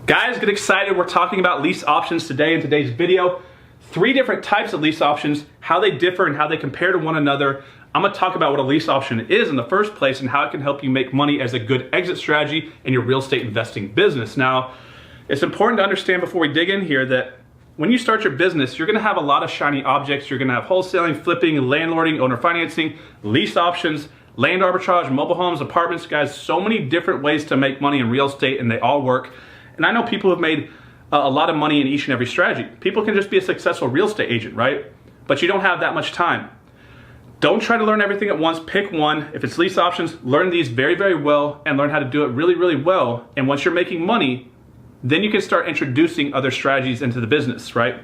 Guys, get excited. We're talking about lease options today in today's video. 3 different types of lease options, how they differ and how they compare to one another. I'm gonna talk about what a lease option is in the first place and how it can help you make money as a good exit strategy in your real estate investing business. Now, it's important to understand before we dig in here that when you start your business, you're gonna have a lot of shiny objects. You're gonna have wholesaling, flipping, landlording, owner financing, lease options, land arbitrage, mobile homes, apartments. Guys, so many different ways to make money in real estate and they all work. And I know people have made a lot of money in each and every strategy. People can just be a successful real estate agent, right? But you don't have that much time. Don't try to learn everything at once. Pick one. If it's lease options, learn these very, very well and learn how to do it really, really well. And once you're making money, then you can start introducing other strategies into the business, right?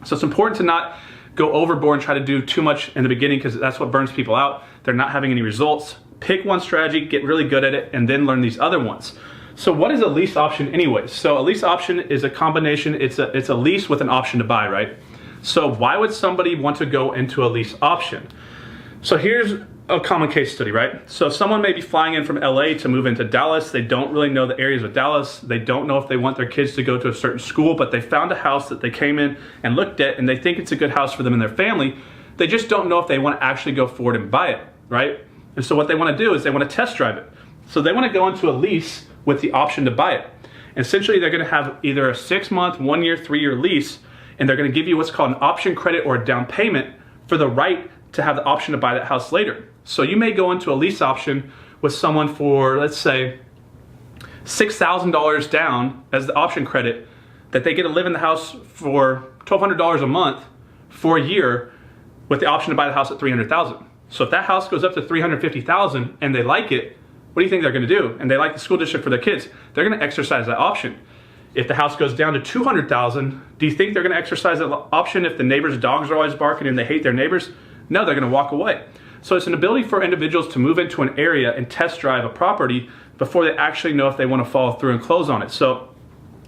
So it's important to not go overboard and try to do too much in the beginning because that's what burns people out. They're not having any results. Pick one strategy, get really good at it, and then learn these other ones. So what is a lease option anyways? So a lease option is a combination, it's a lease with an option to buy, right? So why would somebody want to go into a lease option? So here's a common case study, right? So someone may be flying in from LA to move into Dallas. They don't really know the areas of Dallas. They don't know if they want their kids to go to a certain school, but they found a house that they came in and looked at and they think it's a good house for them and their family. They just don't know if they want to actually go forward and buy it, right? And so what they want to do is they want to test drive it. So they want to go into a lease with the option to buy it. And essentially, they're going to have either a 6-month, 1-year, 3-year lease, and they're going to give you what's called an option credit or a down payment for the right to have the option to buy that house later. So you may go into a lease option with someone for, let's say, $6,000 down as the option credit that they get to live in the house for $1,200 a month for a year with the option to buy the house at $300,000. So if that house goes up to $350,000 and they like it, what do you think they're gonna do? And they like the school district for their kids, they're gonna exercise that option. If the house goes down to $200,000, do you think they're gonna exercise that option if the neighbor's dogs are always barking and they hate their neighbors? No, they're gonna walk away. So it's an ability for individuals to move into an area and test drive a property before they actually know if they wanna follow through and close on it. So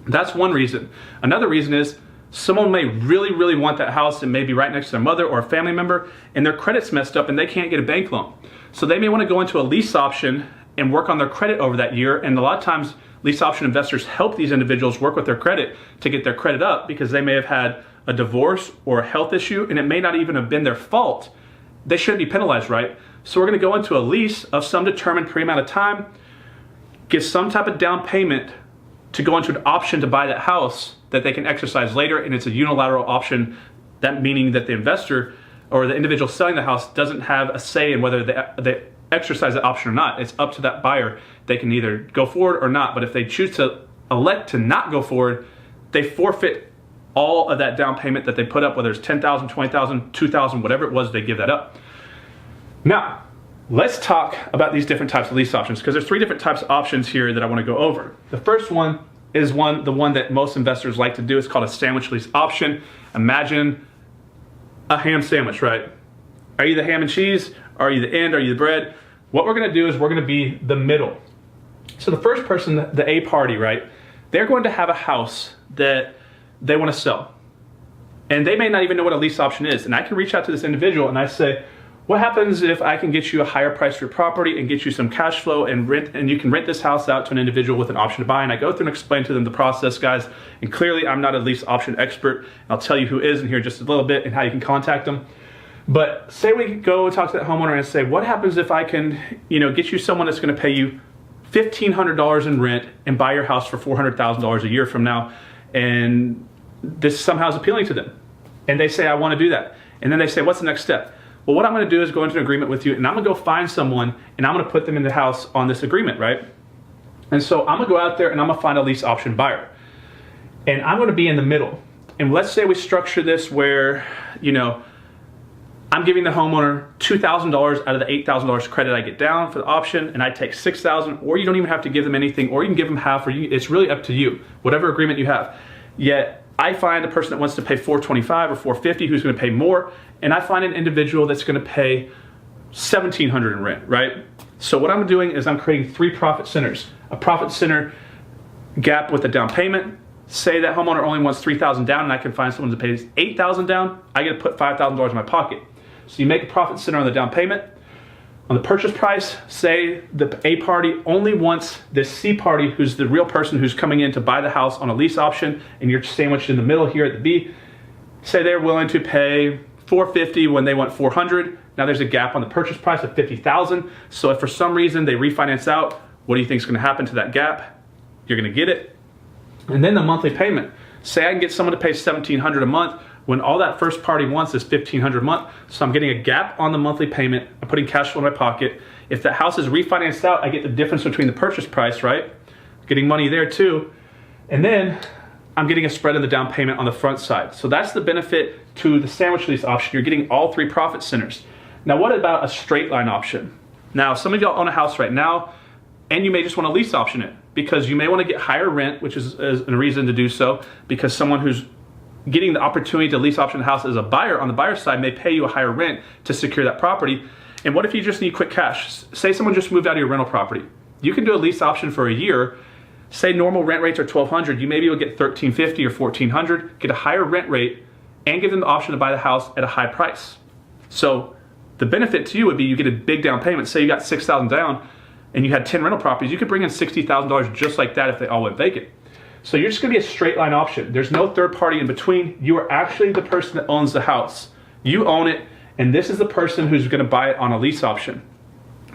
that's one reason. Another reason is someone may really, really want that house and maybe right next to their mother or a family member and their credit's messed up and they can't get a bank loan. So they may wanna go into a lease option and work on their credit over that year. And a lot of times lease option investors help these individuals work with their credit to get their credit up because they may have had a divorce or a health issue and it may not even have been their fault. They shouldn't be penalized, right? So we're gonna go into a lease of some determined period amount of time, get some type of down payment to go into an option to buy that house that they can exercise later, and it's a unilateral option, that meaning that the investor or the individual selling the house doesn't have a say in whether they exercise that option or not. It's up to that buyer. They can either go forward or not, but if they choose to elect to not go forward, they forfeit all of that down payment that they put up, whether it's $10,000, $20,000, $2,000, whatever it was, they give that up. Now, let's talk about these different types of lease options because there's 3 different types of options here that I want to go over. The first one is the one that most investors like to do. It's called a sandwich lease option. Imagine a ham sandwich, right? Are you the ham and cheese? Are you the end? Are you the bread? What we're gonna do is we're gonna be the middle. So the first person, the A party, right? They're going to have a house that they wanna sell. And they may not even know what a lease option is. And I can reach out to this individual and I say, what happens if I can get you a higher price for your property and get you some cash flow and you can rent this house out to an individual with an option to buy? And I go through and explain to them the process, guys. And clearly I'm not a lease option expert. And I'll tell you who is in here just a little bit and how you can contact them. But say we go talk to that homeowner and say, what happens if I can, get you someone that's gonna pay you $1,500 in rent and buy your house for $400,000 a year from now, and this somehow is appealing to them. And they say, I wanna do that. And then they say, what's the next step? Well, what I'm gonna do is go into an agreement with you and I'm gonna go find someone and I'm gonna put them in the house on this agreement, right? And so I'm gonna go out there and I'm gonna find a lease option buyer. And I'm gonna be in the middle. And let's say we structure this where, I'm giving the homeowner $2,000 out of the $8,000 credit I get down for the option, and I take $6,000, or you don't even have to give them anything, or you can give them half, it's really up to you, whatever agreement you have. Yet I find a person that wants to pay $425 or $450 who's gonna pay more, and I find an individual that's gonna pay $1,700 in rent, right? So what I'm doing is I'm creating 3 profit centers. A profit center gap with a down payment. Say that homeowner only wants $3,000 down and I can find someone that pays $8,000 down, I get to put $5,000 in my pocket. So you make a profit center on the down payment. On the purchase price, say the A party only wants this C party, who's the real person who's coming in to buy the house on a lease option, and you're sandwiched in the middle here at the B. Say they're willing to pay $450 when they want $400. Now there's a gap on the purchase price of $50,000. So if for some reason they refinance out, what do you think is going to happen to that gap? You're going to get it. And then the monthly payment. Say I can get someone to pay $1,700 a month when all that first party wants is $1,500 a month. So I'm getting a gap on the monthly payment. I'm putting cash flow in my pocket. If the house is refinanced out, I get the difference between the purchase price, right? Getting money there too. And then I'm getting a spread in the down payment on the front side. So that's the benefit to the sandwich lease option. You're getting all three profit centers. Now what about a straight line option? Now some of y'all own a house right now, and you may just want to lease option it because you may want to get higher rent, which is a reason to do so, because someone who's getting the opportunity to lease option the house as a buyer on the buyer side may pay you a higher rent to secure that property. And what if you just need quick cash? Say someone just moved out of your rental property. You can do a lease option for a year. Say normal rent rates are $1,200. You maybe will get $1,350 or $1,400, get a higher rent rate, and give them the option to buy the house at a high price. So the benefit to you would be you get a big down payment. Say you got $6,000 down and you had 10 rental properties. You could bring in $60,000 just like that if they all went vacant. So you're just gonna be a straight line option. There's no third party in between. You are actually the person that owns the house. You own it, and this is the person who's gonna buy it on a lease option,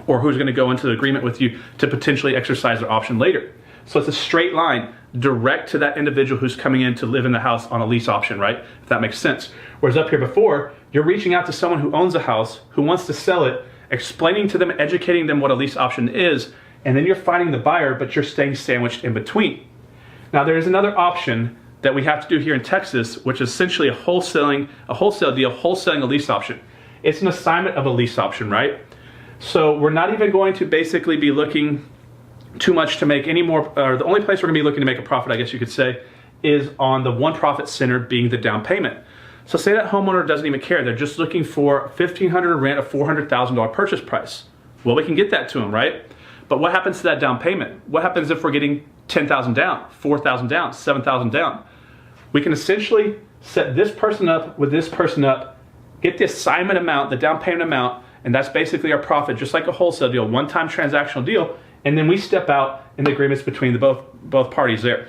or who's gonna go into the agreement with you to potentially exercise their option later. So it's a straight line direct to that individual who's coming in to live in the house on a lease option, right? If that makes sense. Whereas up here before, you're reaching out to someone who owns a house, who wants to sell it, explaining to them, educating them what a lease option is, and then you're finding the buyer, but you're staying sandwiched in between. Now there is another option that we have to do here in Texas, which is essentially a wholesale deal, wholesaling a lease option. It's an assignment of a lease option, right? So we're not even going to basically be looking too much to make any more, or the only place we're gonna be looking to make a profit, I guess you could say, is on the one profit center being the down payment. So say that homeowner doesn't even care. They're just looking for $1,500 rent, a $400,000 purchase price. Well, we can get that to them, right? But what happens to that down payment? What happens if we're getting $10,000 down, $4,000 down, $7,000 down? We can essentially set this person up with this person up, get the assignment amount, the down payment amount, and that's basically our profit, just like a wholesale deal, one-time transactional deal, and then we step out in the agreements between the both parties there.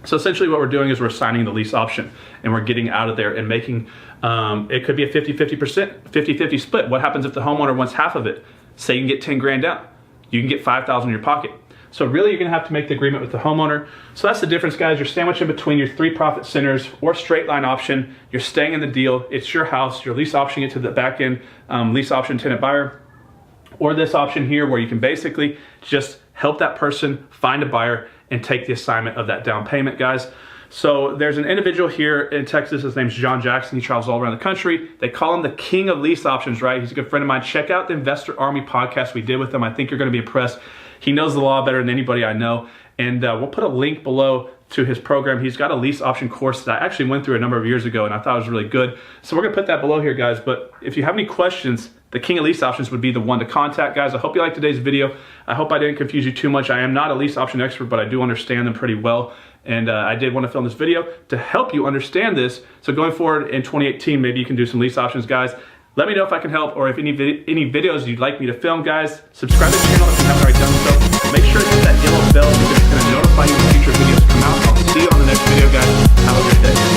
So essentially what we're doing is we're assigning the lease option, and we're getting out of there and making, it could be a 50-50 split. What happens if the homeowner wants half of it? Say you can get 10 grand down. You can get 5,000 in your pocket. So really you're gonna have to make the agreement with the homeowner. So that's the difference, guys. You're sandwiched in between your three profit centers or straight line option. You're staying in the deal. It's your house. You're lease optioning it to the back end lease option tenant buyer. Or this option here where you can basically just help that person find a buyer and take the assignment of that down payment, guys. So there's an individual here in Texas, his name's John Jackson. He travels all around the country. They call him the king of lease options, right? He's a good friend of mine. Check out the Investor Army podcast we did with him. I think you're gonna be impressed. He knows the law better than anybody I know. And we'll put a link below to his program. He's got a lease option course that I actually went through a number of years ago and I thought it was really good. So we're gonna put that below here, guys. But if you have any questions, the king of lease options would be the one to contact, guys. I hope you liked today's video. I hope I didn't confuse you too much. I am not a lease option expert, but I do understand them pretty well. And I did want to film this video to help you understand this. So going forward in 2018, maybe you can do some lease options, guys. Let me know if I can help, or if any videos you'd like me to film, guys. Subscribe to the channel if you haven't already done so. Make sure to hit that yellow bell because it's going to notify you when future videos come out. I'll see you on the next video, guys. Have a good day.